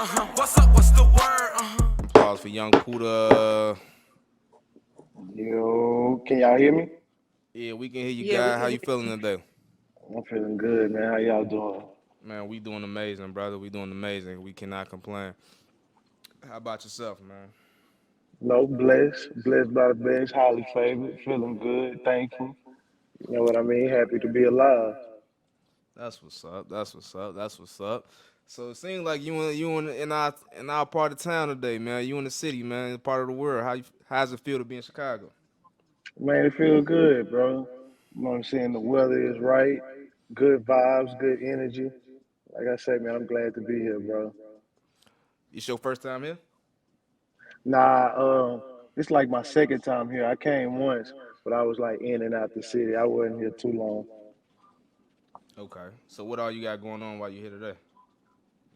What's up? What's the word? Applause for young Pooda. Yo, can y'all hear me? Yeah, we can hear you, Yeah, we guy. How can you hear feeling today? I'm feeling good, man. How y'all doing? Man, we doing amazing, brother. We doing amazing. We cannot complain. How about yourself, man? No, blessed by the best, highly favored, feeling good, thankful. You know what I mean? Happy to be alive. That's what's up. That's what's up. That's what's up. So it seems like you in our part of town today, man. You in the city, man, part of the world. How's it feel to be in Chicago? Man, it feel good, bro. You know what I'm saying? The weather is right, good vibes, good energy. Like I said, man, I'm glad to be here, bro. It's your first time here? Nah, it's like my second time here. I came once, but I was like in and out the city. I wasn't here too long. Okay. So what all you got going on while you here today?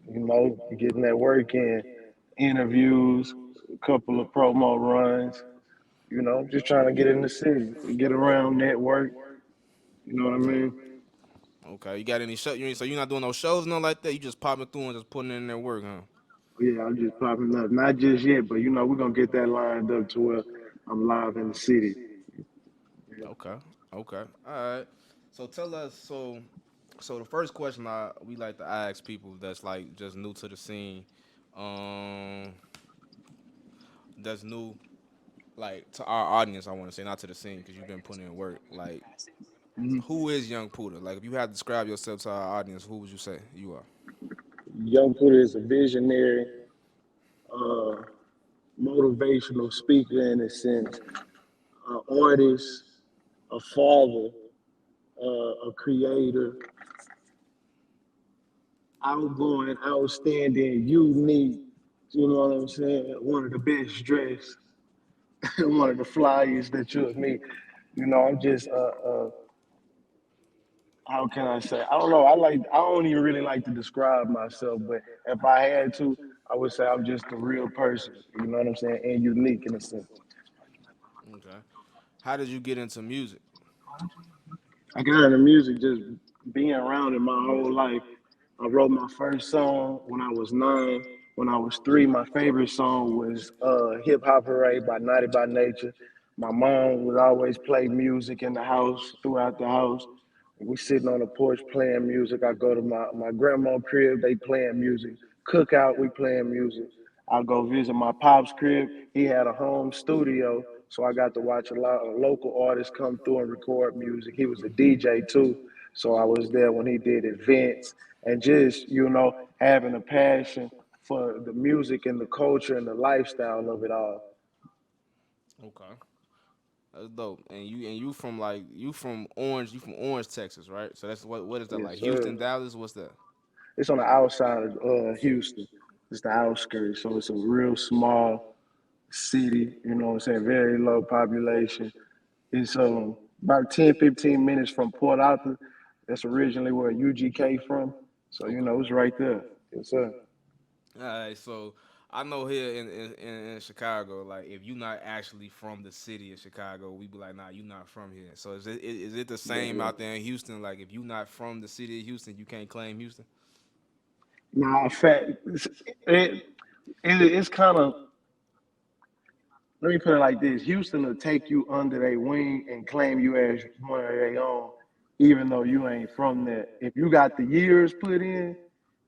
You know, getting that work in, interviews, a couple of promo runs. You know, just trying to get in the city, get around, network. You know what I Okay. mean? Okay. You got any show? So you're not doing no shows, nothing like that. You just popping through and just putting in their work, huh? Yeah, I'm just popping up. Not just yet, but you know, we're gonna get that lined up to where I'm live in the city. Yeah. Okay. Okay. All right. So tell us. So the first question we like to ask people that's like just new to the scene, um, that's new like to our audience. I want to say not to the scene because you've been putting in work. Like, Mhm. who is Young Puda? Like, if you had to describe yourself to our audience, who would you say you are? Young Pooda is a visionary, uh, motivational speaker in a sense, an artist, a father, a creator, outgoing, outstanding, unique. You know what I'm saying? One of the best dressed, one of the flyest that you'll meet. You know, I'm just how can I say? I don't know. I don't even really like to describe myself, but if I had to, I would say I'm just a real person. You know what I'm saying? And unique in a sense. Okay. How did you get into music? I got into music just being around it my whole life. I wrote my first song when I was 9. When I was 3, my favorite song was Hip Hop Hooray by Naughty by Nature. My mom would always play music in the house, throughout the house. We sitting on the porch playing music. I go to my grandma's crib, they playing music. Cookout, we playing music. I go visit my pop's crib. He had a home studio, so I got to watch a lot of local artists come through and record music. He was a DJ too, so I was there when he did events and just having a passion for the music and the culture and the lifestyle of it all. Okay. That's dope. And you from like you from Orange, Texas, right? So that's what is that Yes, like? sir. Houston, Dallas, what's that? It's on the outside of Houston. It's the outskirts, so it's a real small city. You know what I'm saying? Very low population. It's about 10, 15 minutes from Port Arthur. That's originally where UGK from. So Okay. it's right there. Yes, sir. All right, so I know here in Chicago, like if you're not actually from the city of Chicago, we be like, nah, you're not from here. So is it the Yeah, same yeah. out there in Houston? Like if you're not from the city of Houston, you can't claim Houston. Now, in fact, it's kind of, let me put it like this: Houston will take you under their wing and claim you as one of their own, even though you ain't from there. If you got the years put in,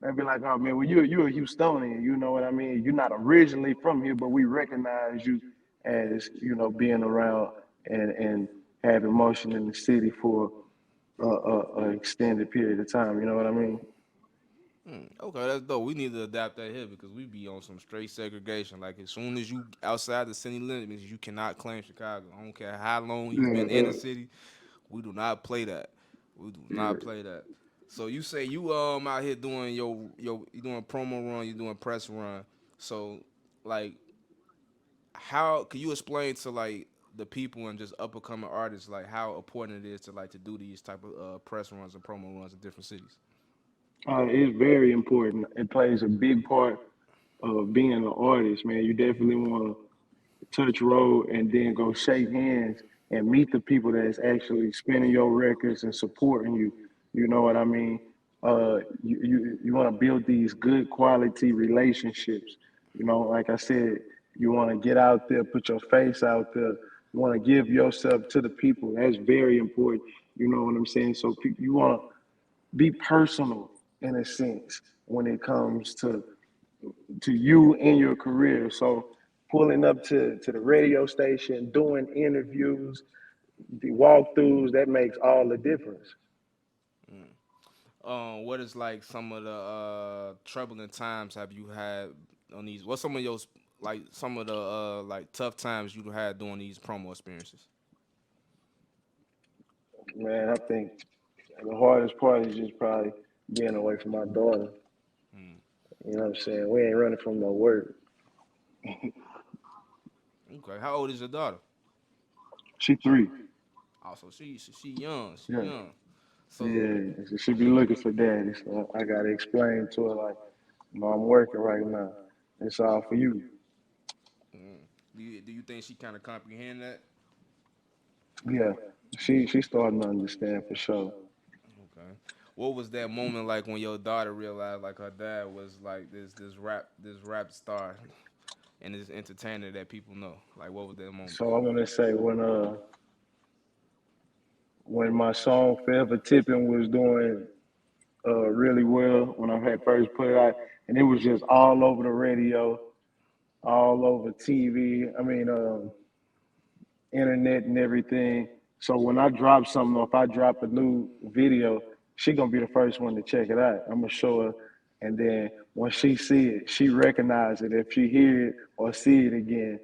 they'll be like, "Oh man, well you're a Houstonian." You know what I mean? You're not originally from here, but we recognize you as being around and having motion in the city for a extended period of time. You know what I mean? Okay, that's dope. We need to adapt that here because we be on some straight segregation. Like as soon as you outside the city limits, you cannot claim Chicago. I don't care how long you've Yeah, been in the city. We do not play that. We do yeah. not play that. So you say you out here doing your you doing promo run, you doing press run. So like how can you explain to like the people and just up and coming artists like how important it is to like to do these type of press runs and promo runs in different cities? It's very important. It plays a big part of being an artist, man. You definitely want to touch road and then go shake hands and meet the people that's actually spinning your records and supporting you. You know what I mean? You want to build these good quality relationships. You know, like I said, you want to get out there, put your face out there. You want to give yourself to the people. That's very important. You know what I'm saying? So you want to be personal in a sense when it comes to you and your career. So pulling up to the radio station, doing interviews, the walkthroughs, that makes all the difference. What is like some of the troubling times have you had on these? What's some of your like some of the like tough times you had doing these promo experiences? Man, I think the hardest part is just probably being away from my daughter. Mm. You know what I'm saying? We ain't running from no work. Okay, how old is your daughter? She 3. Also, she young. She Yeah. young. So Yeah. She be looking for daddy. So I gotta explain to her like, you know, I'm working right now. It's all for you. mm, do you think she kind of comprehend that? Yeah. She starting to understand for sure. Okay. What was that moment like when your daughter realized like her dad was like this rap star and this entertainer that people know? Like what was that moment? So I wanna say when my song Forever Tipping was doing really well when I had first put it out, and it was just all over the radio, all over TV. I mean, internet and everything. So when I drop something, or if I drop a new video, she gonna be the first one to check it out. I'm gonna show her, and then when she see it, she recognize it if she hear it or see it again.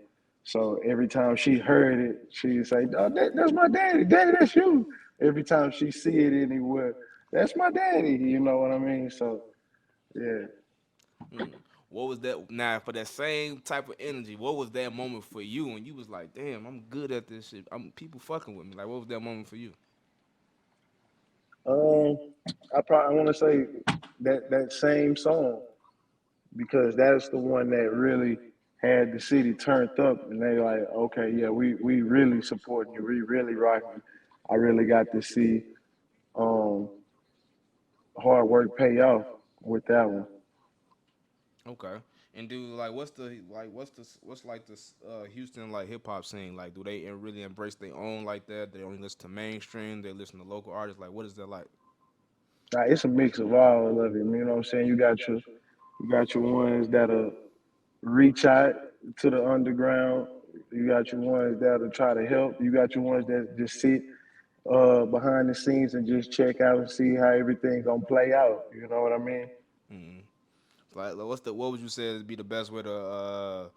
So every time she heard it, she say, "Oh, that's my daddy. Daddy, that's you." Every time she see it anywhere, that's my daddy. You know what I mean? So yeah. Mm. What was that now for that same type of energy? What was that moment for you when you was like, damn, I'm good at this shit. I'm people fucking with me. Like what was that moment for you? Um, I want to say that same song because that's the one that really had the city turned up, and they like, okay, yeah, we really supporting you, we really rocking you. I really got to see um, hard work pay off with that one. Okay. And do like what's like this Houston like hip hop scene like? Do they really embrace their own like that? They only listen to mainstream. They listen to local artists. Like what is that like? It's a mix of all of it. You know what I'm saying? You got your ones that'll reach out to the underground. You got your ones that'll try to help. You got your ones that just sit behind the scenes and just check out and see how everything gonna play out. You know what I mean? Mm-hmm. Like what would you say would be the best way to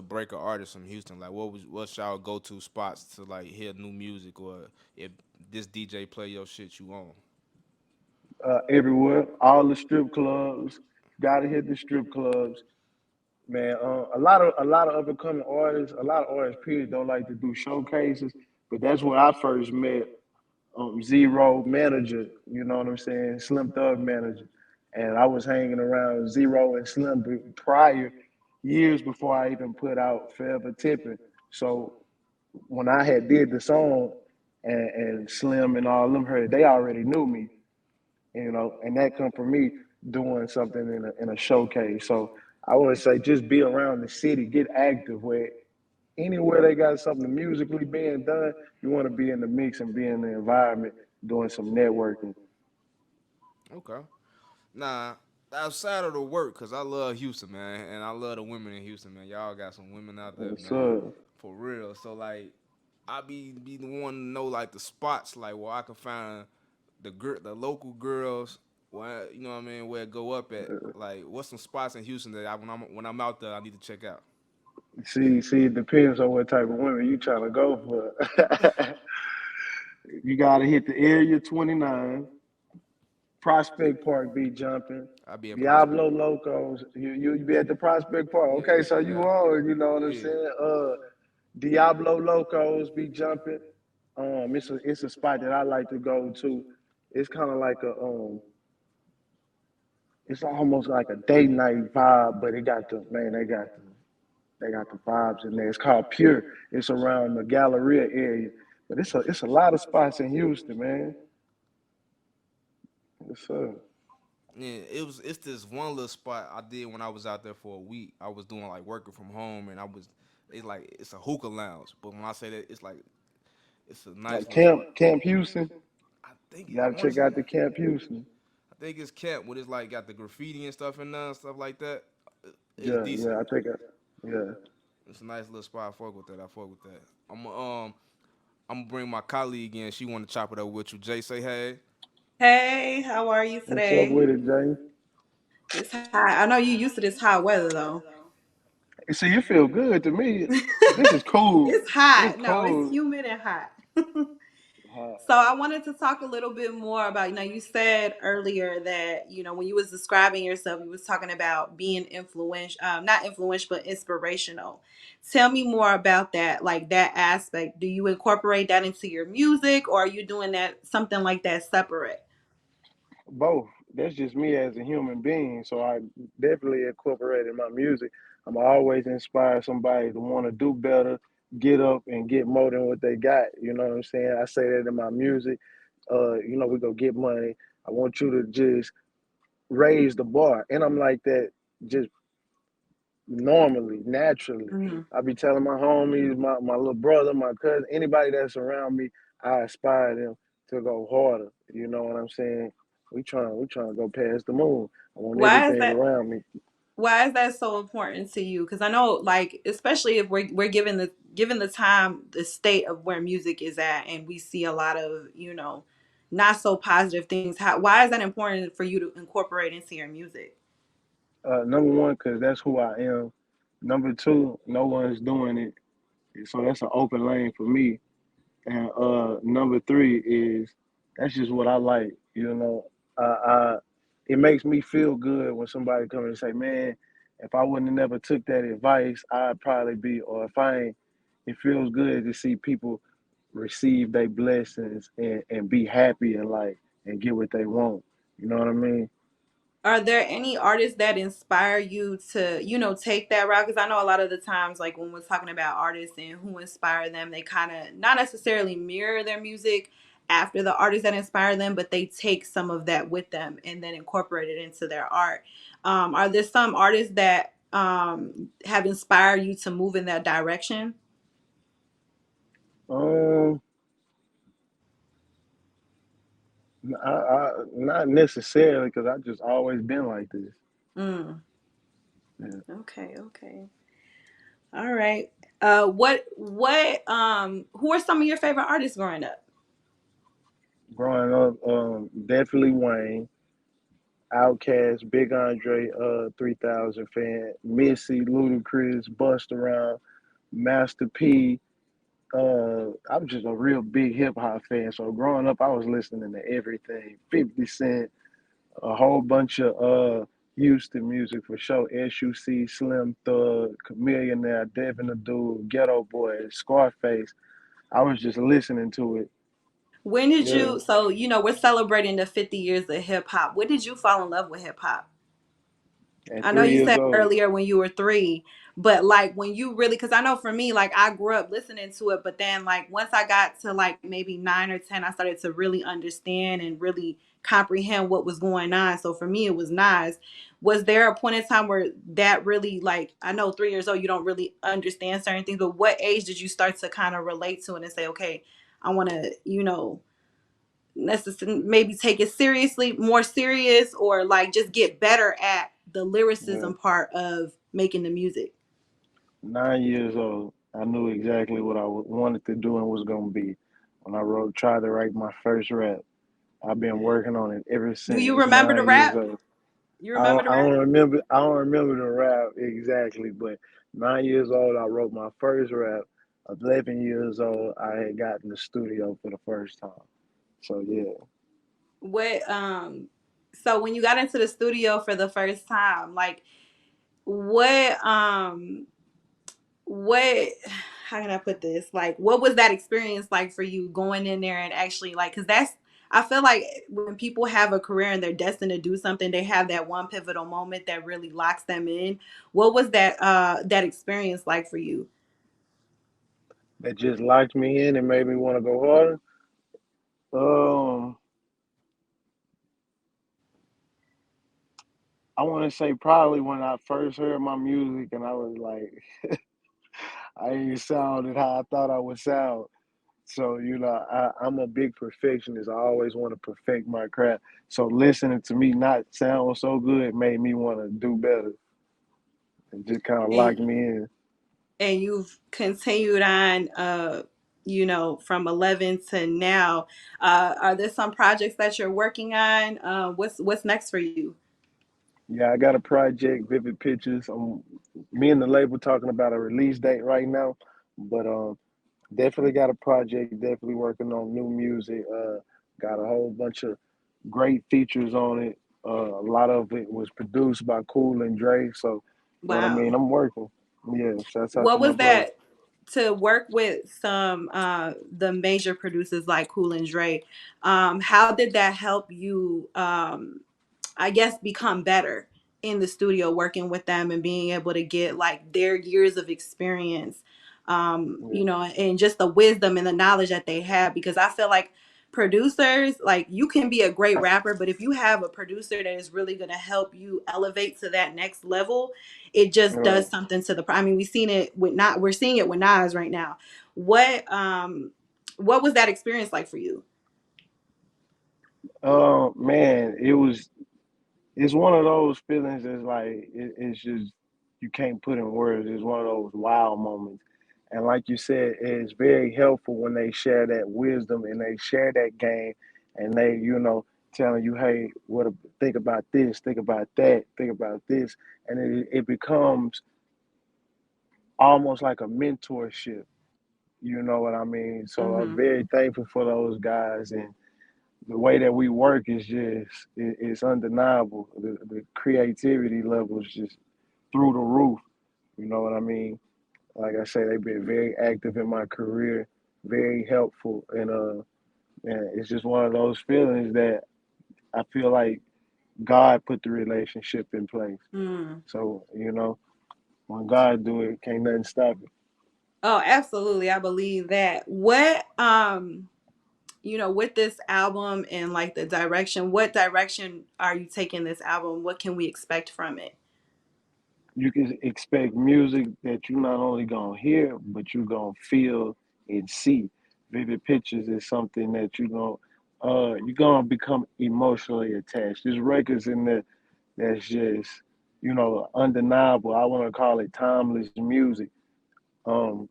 break an artist from Houston? Like what's y'all go to spots to like hear new music or if this DJ play your shit you on? Everywhere, all the strip clubs. Gotta hit the strip clubs, man. A lot of up and coming artists, a lot of artists period don't like to do showcases, but that's where I first met Zero manager. You know what I'm saying? Slim Thug manager, and I was hanging around Zero and Slim prior years before I even put out Forever Tipping. So when I had did the song and Slim and all of them heard, they already knew me, you know, and that come from me doing something in a showcase. So I would say just be around the city, get active where anywhere they got something musically being done, you want to be in the mix and be in the environment doing some networking. Okay. Nah, outside of the work, cause I love Houston, man, and I love the women in Houston, man. Y'all got some women out there, man, So for real. So like, I be the one to know like the spots, like where I can find the local girls, where you know what I mean, where it go up at. Like, what's some spots in Houston that when I'm out there, I need to check out. see, it depends on what type of women you trying to go for. You got to hit the area 29, Prospect Park be jumping. I be in Prospect. Diablo Locos, you be at the Prospect Park. Okay, Yeah, so you yeah, on, you know what I'm yeah. saying? Diablo Locos be jumping. It's a spot that I like to go to. It's kind of like it's almost like a date night vibe, but it got the man, they got the vibes in there. It's called Pure. It's around the Galleria area, but it's a lot of spots in Houston, man. Yes, sir. Yeah, it's this one little spot I did when I was out there for a week. I was doing like working from home, and it's a hookah lounge. But when I say that, it's like it's a nice Like little spot. Camp Houston. I think You I gotta want check to say out the Camp Houston. I think it's camp, what it's like got the graffiti and stuff and stuff like that. It's Yeah, decent. yeah, I think yeah. It's a nice little spot. I fuck with that. I fuck with that. I'm gonna bring my colleague in. She want to chop it up with you. Jay, say hey. Hey, how are you What's up today? with it, Jay? It's hot. I know you used to this hot weather though. See, you feel good to me. This is cold. It's It's hot. No, it's cold. humid and hot. Uh, So I wanted to talk a little bit more about, you said earlier that, when you was describing yourself, you was talking about being influential, not influential, but inspirational. Tell me more about that, like that aspect. Do you incorporate that into your music, or are you doing that something like that separate? Both. That's just me as a human being. So I definitely incorporate in my music. I'm always inspire somebody to want to do better, get up and get more than what they got. You know what I'm saying? I say that in my music. We go get money. I want you to just raise the bar. And I'm like that just normally, naturally. Mhm. I be telling my homies, my little brother, my cousin, anybody that's around me, I aspire them to go harder. You know what I'm saying? We trying to go past the moon. I want Why is everything that? around me. Why is that so important to you? Because I know, like, especially if we're given the time, the state of where music is at, and we see a lot of not so positive things. Why is that important for you to incorporate into your music? Number one, because that's who I am. Number two, no one's doing it, so that's an open lane for me. And number three is that's just what I like. It makes me feel good when somebody comes and say, "Man, if I wouldn't have never took that advice, I'd probably be." Or if I ain't, it feels good to see people receive their blessings and be happy and like and get what they want. You know what I mean? Are there any artists that inspire you to, take that route? Because I know a lot of the times, like when we're talking about artists and who inspire them, they kind of not necessarily mirror their music after the artists that inspire them, but they take some of that with them and then incorporate it into their art. Are there some artists that have inspired you to move in that direction? Um, not necessarily because I just always been like this. Mm, Yeah. okay, okay. All right. Who are some of your favorite artists growing up? Growing up, definitely Wayne. Outkast, Big Andre, 3000 fan, Missy, Ludacris, Bust Around, Master P. I'm just a real big hip hop fan. So growing up, I was listening to everything. 50 Cent, a whole bunch of Houston music for sure. SUC, Slim Thug, Chameleon, Devin the Dude, Ghetto Boy, Scarface. I was just listening to it. When did Yeah, you, so, we're celebrating the 50 years of hip hop. When did you fall in love with hip hop? at I know three you years said old. earlier when you were three, but like when you really, because I know for me, like I grew up listening to it, but then like once I got to like maybe 9 or 10, I started to really understand and really comprehend what was going on. So for me, it was Nas. Was there a point in time where that really, like, I know 3 years old, you don't really understand certain things, but what age did you start to kind of relate to it and say, okay, I want to, necessarily maybe take it seriously, more serious, or like just get better at the Yeah. lyricism part of making the music? 9 years old, I knew exactly what I wanted to do and was gonna be. When I tried to write my first rap, I've been working on it ever Do you since remember the 9 years rap? old. You I remember don't, the I rap? don't remember. I don't remember the rap exactly, but 9 years old, I wrote my first rap. 11 years old, I had got in the studio for the first time. So yeah, What so when you got into the studio for the first time, like what what how can I put this? Like what was that experience like for you going in there and actually like, cuz that's, I feel like when people have a career and they're destined to do something, they have that one pivotal moment that really locks them in. What was that experience like for you? that just locked me in and made me want to go harder. Um, I want to say probably when I first heard my music and I was like, I ain't sounded how I thought I would sound. So, I'm a big perfectionist. I always want to perfect my craft. So listening to me not sound so good made me want to do better. It just kind of And locked me in. you've continued on, from 11 to now. Are there some projects that you're working on? What's next for you? Yeah, I got a project, Vivid Pictures. Me and the label talking about a release date right now, but definitely got a project. Definitely working on new music. Got a whole bunch of great features on it. A lot of it was produced by Cool and Dre. So, you know what I mean? Wow. I'm working. Yeah, shouts out to What my was brother. that to work with some the major producers like Cool and Dre? How did that help you I guess become better in the studio working with them and being able to get like their years of experience, Yeah, and just the wisdom and the knowledge that they have? Because I feel like producers, like, you can be a great rapper, but if you have a producer that is really going to help you elevate to that next level, it just right. does something to the, I mean, we're seeing it with Nas right now. What was that experience like for you? Man, it's one of those feelings that's like it's just you can't put in words. It's one of those wild moments. And like you said, it's very helpful when they share that wisdom and they share that game and they, telling you, hey, think about this, think about that, think about this. And it becomes almost like a mentorship. You know what I mean? So I'm Mm-hmm. very thankful for those guys and the way that we work is just it's undeniable. The creativity level is just through the roof. You know what I mean? Like I say, they've been very active in my career, very helpful, and it's just one of those feelings that I feel like God put the relationship in place. Mm. So when God do it, can't nothing stop it. Oh, absolutely. I believe that. With this album and like the direction, what direction are you taking this album? What can we expect from it? You can expect music that you're not only gonna hear, but you're gonna feel and see. Vivid pictures is something that you're gonna become emotionally attached. There's records in there that's just undeniable. I want to call it timeless music. Um,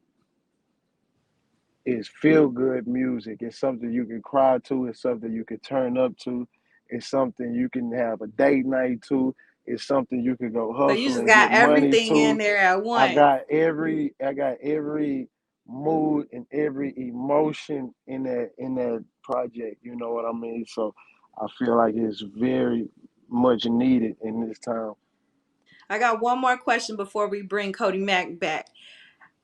it's feel good music. It's something you can cry to. It's something you can turn up to. It's something you can have a date night to. It's something you can go So you hustle just and get got money everything in to. there at I once. got every mood and every emotion in that project. You know what I mean? So I feel like it's very much needed in this time. I got one more question before we bring Cody Mack back.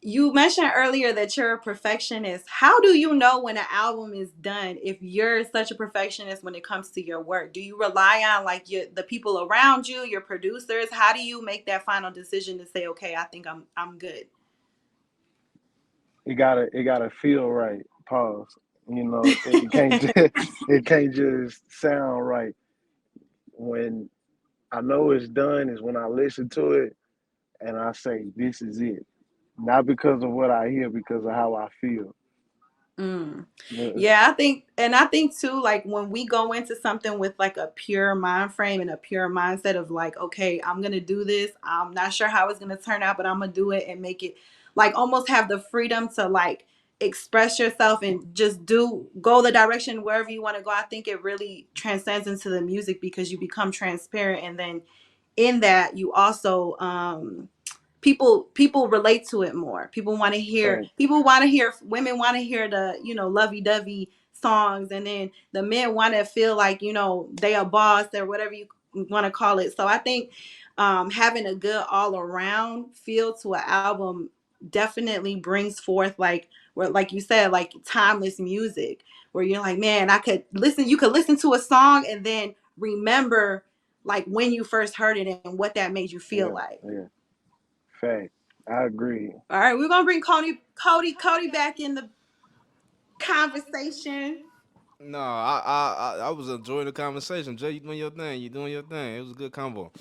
You mentioned earlier that you're a perfectionist. How do you know when an album is done if you're such a perfectionist when it comes to your work? Do you rely on like the people around you, your producers? How do you make that final decision to say, okay, I think I'm good? It gotta feel right. Pause. It can't it can't just sound right. When I know it's done is when I listen to it and I say this is it. Not because of what I hear, because of how I feel. Mm. Yeah, Yeah, I think too, like when we go into something with like a pure mind frame and a pure mindset of like, okay, I'm gonna do this. I'm not sure how it's gonna turn out, but I'm gonna do it and make it like almost have the freedom to like express yourself and just go the direction wherever you want to go. I think it really transcends into the music because you become transparent, and then in that you also people relate to it more. fact. Women want to hear the lovey-dovey songs, and then the men want to feel like they are boss or whatever you want to call it. So I think having a good all around feel to an album definitely brings forth like where, like you said, like timeless music where you're like, man, you could listen to a song and then remember like when you first heard it and what that made you feel Yeah, like. yeah, fact. I agree. All right, we're gonna bring Cody back in the conversation. No, I was enjoying the conversation. Jay, you doing your thing. You doing your thing. It was a good combo.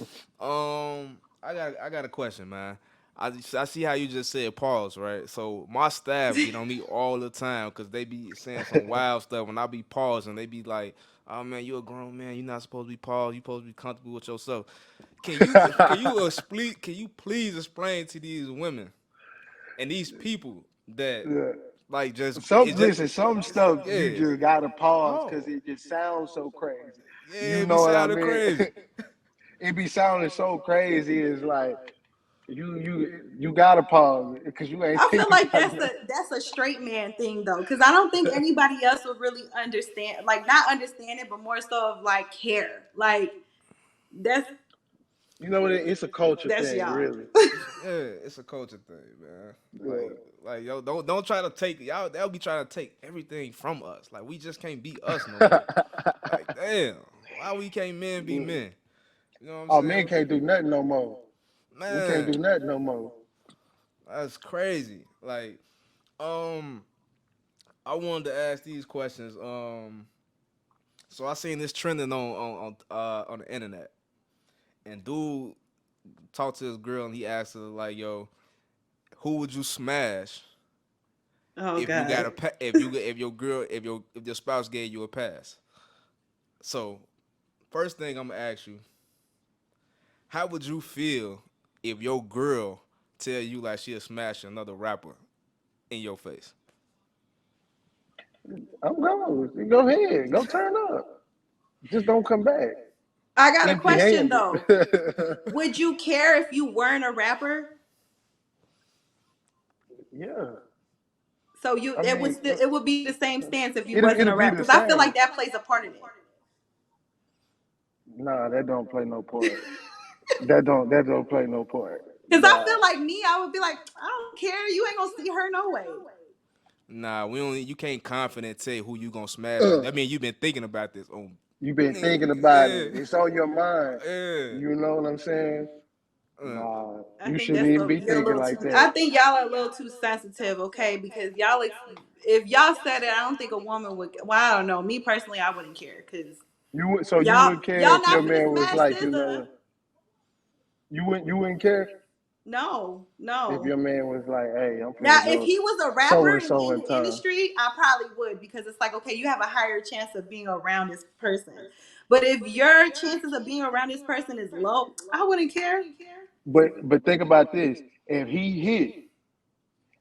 I got a question, man. I see how you just said pause, right? So my staff get on me all the time because they be saying some wild stuff, and I be pausing. They be like, "Oh man, you a grown man. You're not supposed to be paused. You supposed to be comfortable with yourself." Can you please explain to these women and these people that Yeah. like just Some it's just listen, some stuff you yeah. just gotta pause because Pause. it just sounds so crazy. Yeah, You it be know what I sounding mean? crazy. It be sounding so crazy. It's like you gotta pause because you ain't I feel thinking like about that's a straight man thing though, because I don't think anybody else would really understand, like not understand it, but more so of like care. Like that's you know what? It's a culture that's thing, y'all. really. It's a culture thing, man. Yeah. Like yo, don't try to take y'all. They'll be trying to take everything from us. Like we just can't be us no more. Like damn, why we can't men be men? You know what I'm Oh, men saying? can't do nothing no more. We can't do Man, nothing no more. that's crazy. Like um, I wanted to ask these questions. So I seen this trending on the internet, and dude talked to this girl and he asked her like, "Yo, who would you smash Oh if you got God. a if your girl if your spouse gave you a pass?" So first thing I'm gonna ask you, how would you feel if your girl tell you like she'll smash another rapper in your face? I'm going. Go ahead. Go turn up. Just don't come back I got a empty question handed. though. Would you care if you weren't a rapper? Yeah. So you I mean, it would be the same stance if you wasn't it'll a be rapper, the because I feel same. like that plays a part in it. Nah, that don't play no part. That don't play no part. Because I Nah. feel like me, I would be like, I don't care. You ain't gonna see her no way. Nah, we only you can't confident say who you gonna smash like that. I mean you been thinking about this. Oh, You been thinking about it. yeah, It's on your mind. yeah. You know what I'm saying? Uh, Nah, I you think shouldn't that's even be you're a thinking little like too. I that. think y'all are a little too sensitive, okay? Because if y'all said it, I don't think a woman would. Well, I don't know. Me personally, I wouldn't care because So you wouldn't care y'all if your not finna man was smash like, this. you wouldn't care No, if no. your man was like, hey, I'm Now, finna if go he was a so rapper and so in in the time. industry, I probably would, because it's like, okay, you have a higher chance of being around this person. But if your chances of being around this person is low, I wouldn't care. But think about this. If he hit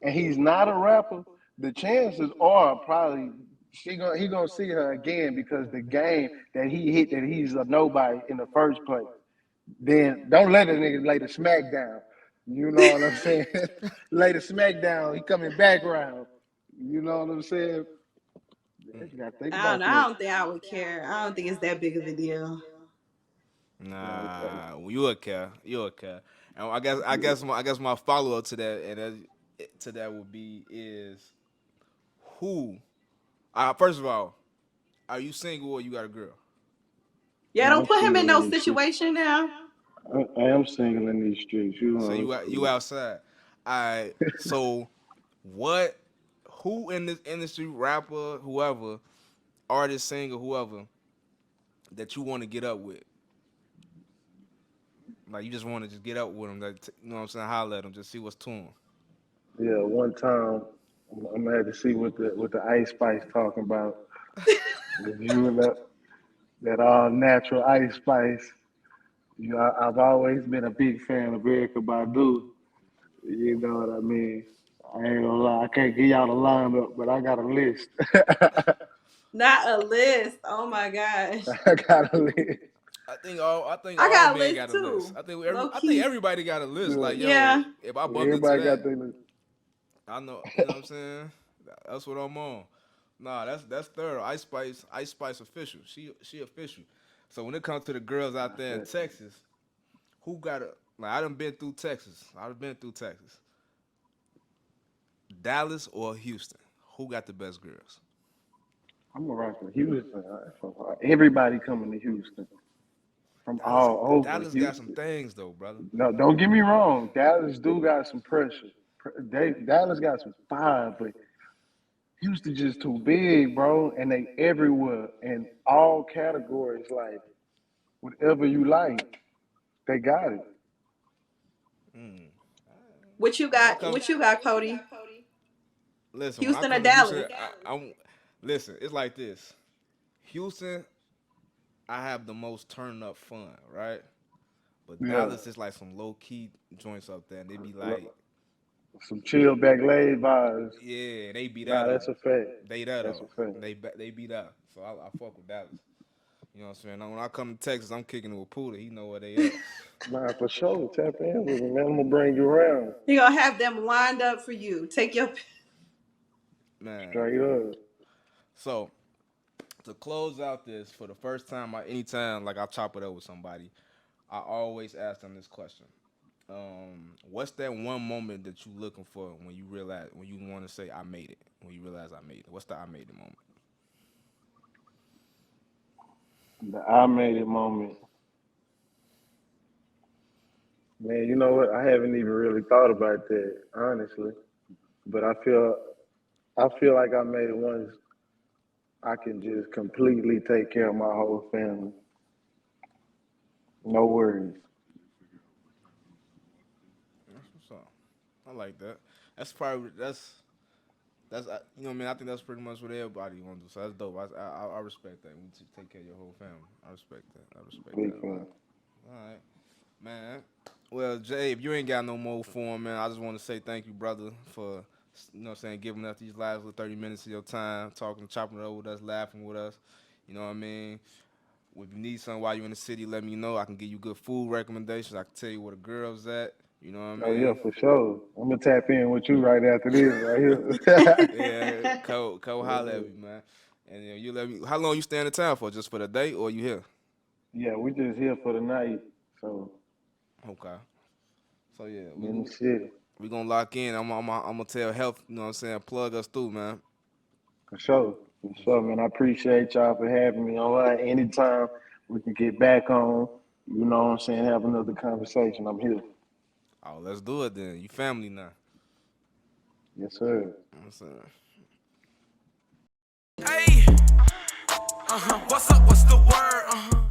and he's not a rapper, the chances are probably he gonna see her again because the game that he hit that he's a nobody in the first place. Then don't let a nigga lay the smack down. You know what I'm saying? Lay the smack down. He coming back round. You know what I'm saying? mm. You gotta think I don't about know. I that. don't think I would care. I don't think it's that big of a deal. Okay. Nah, well, you a care. You a care. And I guess my follow up to that to that would be is who. First of all, are you single or you got a girl? Yeah, No, don't I'm put him in single no in these streets. situation now. I am single in these streets. You So know, you outside. All right. So what? Who in this industry, rapper, whoever, artist, singer, whoever, that you want to get up with? Like you just want to just get up with them. Like, you know what I'm saying? Holler at them. Just see what's to them. yeah. One time, I'm gonna have to see what the Ice Spice talking about. If you and that all natural Ice Spice. I've always been a big fan of Erica Badu. You know what I mean? I ain't gonna lie, I can't give y'all the lineup, but I got a list. Not a list. Oh my gosh. I got a list. I think I all got a men list got a list. too. I Low think key. everybody got a list. Yeah. Like yo, Yeah. if I bump into Everybody got that, their list. I know. You know what I'm saying? That's what I'm on. Nah, that's thorough. Ice Spice official. She official. So when it comes to the girls out there in That's Texas, who got a like? I done been through Texas. I done been through Texas. Dallas or Houston? Who got the best girls? I'm gonna rock with Houston. Everybody coming to Houston from Dallas all over Dallas got some Houston. things though, brother. No, don't get me wrong. Dallas do got some pressure. Dallas got some fire, but Houston just too big, bro, and they everywhere in all categories. Like whatever you like, they got it. Mm. What you When I got? come, What you got, Cody? listen, when I Houston or come to Houston, Dallas? I'm listen. It's like this. Houston, I have the most turn up fun, right? But Yeah, Dallas is like some low key joints up there, and they be like, some chill back laid vibes. yeah, they beat that Nah, up. that's a fact. They that That's a up. fact. They beat that. So I fuck with Dallas. You know what I'm saying? Now, when I come to Texas, I'm kicking it with Pooda. He know where they at. Nah, for sure. Tap in with me, man. I'm gonna bring you around. You gonna have them lined up for you. Take your. Man. Straight up. So to close out this, for the first time, anytime like I chop it up with somebody, I always ask them this question. What's that one moment that you looking for when you realize when you want to say I made it? When you realize I made it, what's the I made it moment? The I made it moment. Man, you know what? I haven't even really thought about that, honestly. But I feel like I made it once I can just completely take care of my whole family. No worries. That's what's up. I like that. That's probably that's you know what I mean. I think that's pretty much what everybody want to do. So that's dope. I respect that. You take care of your whole family. I respect that. I respect Big that a lot. fan. All right, man. Well, Jay, if you ain't got no more for him, man, I just want to say thank you, brother, for you know what I'm saying, giving us these last little 30 minutes of your time, talking, chopping it over with us, laughing with us. You know what I mean? If you need something while you're in the city, let me know. I can give you good food recommendations. I can tell you where the girls at. You know what I Oh yeah, mean? for sure. I'm gonna tap in with you right after this, right here. Yeah, co holler at me, man. And you let me. How long you staying in town for? Just for the day, or you here? Yeah, we just here for the night, so Okay. So yeah, in the city. we gonna lock in. I'm gonna tell health. You know what I'm saying? Plug us through, man. For sure. For For sure, sure. man. I appreciate y'all for having me on. Anytime we can get back on, you know what I'm saying, have another conversation. I'm here. Oh, let's do it then. You family now. Yes, sir. You know what I'm saying. Hey, what's up? What's the word?